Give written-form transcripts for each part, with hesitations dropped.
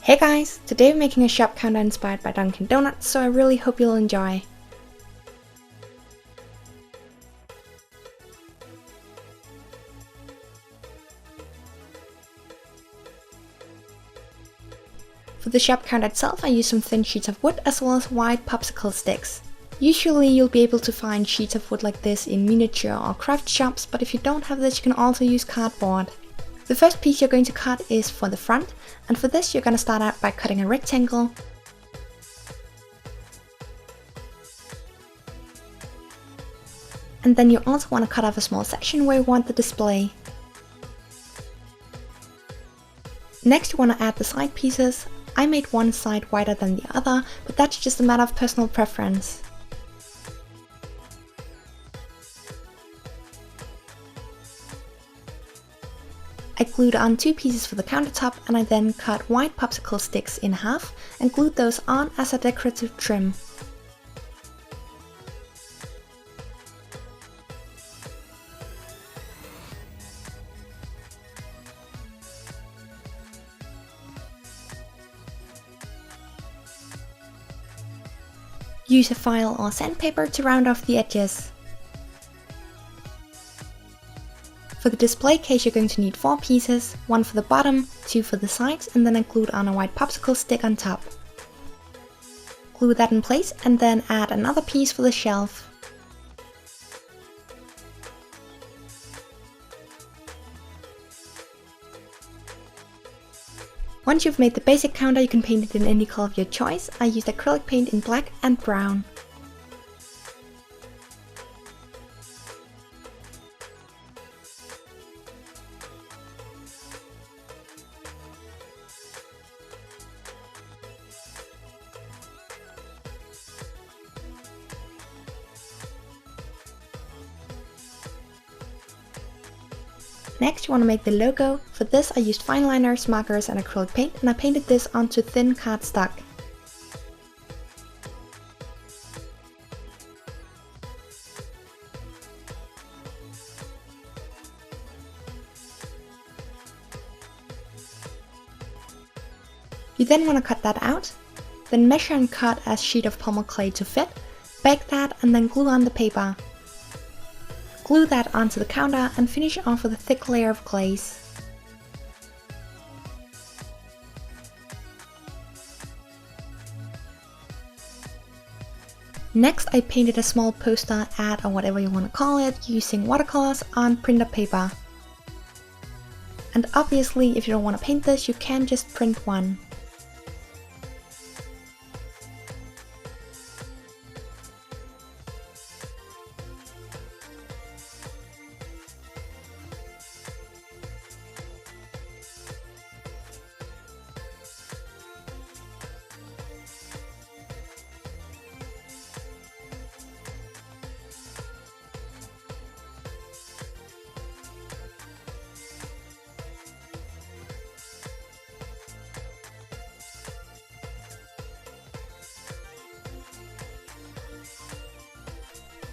Hey guys! Today we're making a shop counter inspired by Dunkin Donuts, so I really hope you'll enjoy. For the shop counter itself, I used some thin sheets of wood as well as wide popsicle sticks. Usually you'll be able to find sheets of wood like this in miniature or craft shops, but if you don't have this you can also use cardboard. The first piece you're going to cut is for the front, and for this you're going to start out by cutting a rectangle. And then you also want to cut off a small section where you want the display. Next you want to add the side pieces. I made one side wider than the other, but that's just a matter of personal preference. I glued on two pieces for the countertop, and I then cut white popsicle sticks in half and glued those on as a decorative trim. Use a file or sandpaper to round off the edges. For the display case you're going to need 4 pieces, 1 for the bottom, 2 for the sides, and then I glued on a white popsicle stick on top. Glue that in place and then add another piece for the shelf. Once you've made the basic counter, you can paint it in any color of your choice. I used acrylic paint in black and brown. Next you want to make the logo. For this I used fine liners, markers and acrylic paint, and I painted this onto thin cardstock. You then want to cut that out, then measure and cut a sheet of polymer clay to fit, bake that and then glue on the paper. Glue that onto the counter and finish off with a thick layer of glaze. Next I painted a small poster, ad or whatever you want to call it, using watercolors on printer paper. And obviously if you don't want to paint this, you can just print one.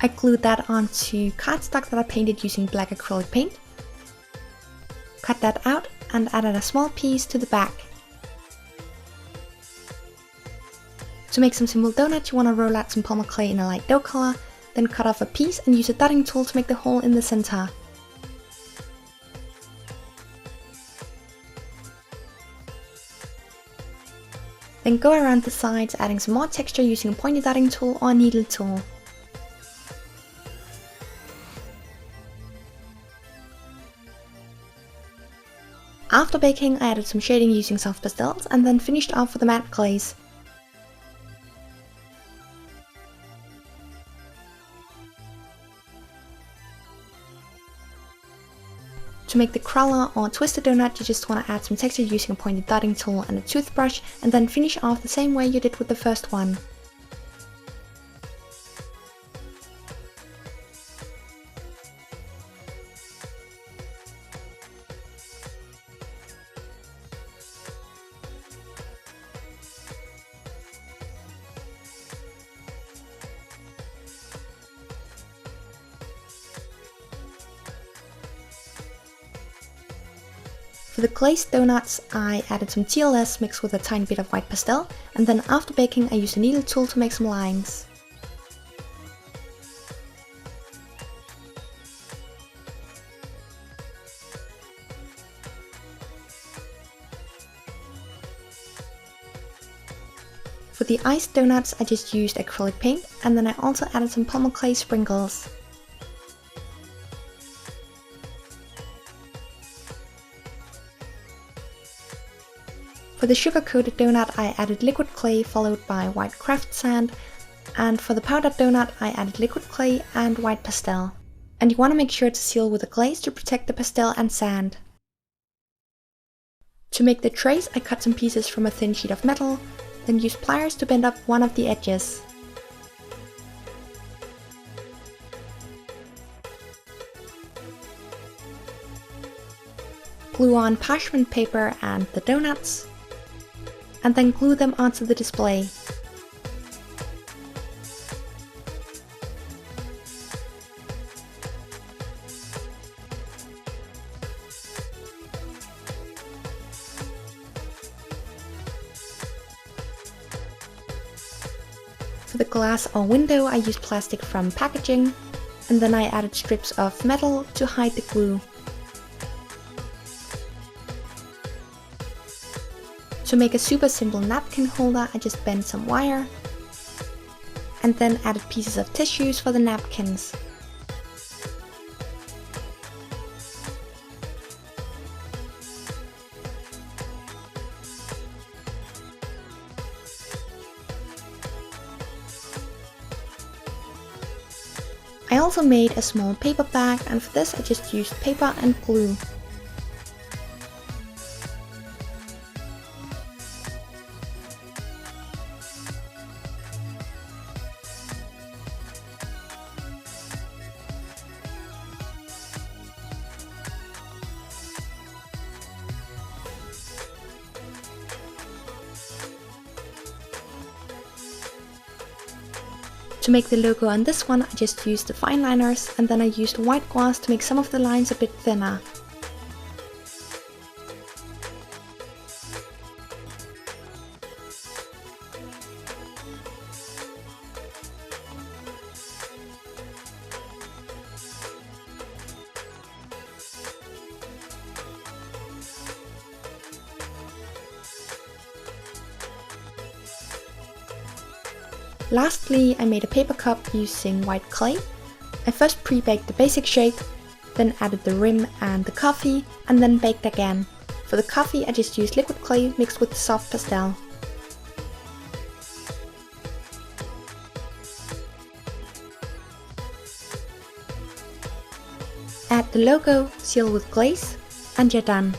I glued that onto cardstock that I painted using black acrylic paint. Cut that out and added a small piece to the back. To make some simple donuts, you want to roll out some polymer clay in a light dough color, then cut off a piece and use a dotting tool to make the hole in the center. Then go around the sides, adding some more texture using a pointy dotting tool or a needle tool. After baking, I added some shading using soft pastels and then finished off with a matte glaze. To make the cruller or twisted donut, you just want to add some texture using a pointed dotting tool and a toothbrush, and then finish off the same way you did with the first one. For the glazed donuts, I added some TLS mixed with a tiny bit of white pastel, and then after baking I used a needle tool to make some lines. For the iced donuts I just used acrylic paint, and then I also added some polymer clay sprinkles. For the sugar-coated donut I added liquid clay followed by white craft sand, and for the powdered donut I added liquid clay and white pastel. And you want to make sure to seal with a glaze to protect the pastel and sand. To make the trays I cut some pieces from a thin sheet of metal, then use pliers to bend up one of the edges. Glue on parchment paper and the donuts, and then glue them onto the display. For the glass or window I used plastic from packaging, and then I added strips of metal to hide the glue. To make a super simple napkin holder I just bent some wire, and then added pieces of tissues for the napkins. I also made a small paper bag, and for this I just used paper and glue. To make the logo on this one I just used the fine liners, and then I used white gouache to make some of the lines a bit thinner. Lastly, I made a paper cup using white clay. I first pre-baked the basic shape, then added the rim and the coffee, and then baked again. For the coffee I just used liquid clay mixed with soft pastel. Add the logo, seal with glaze, and you're done.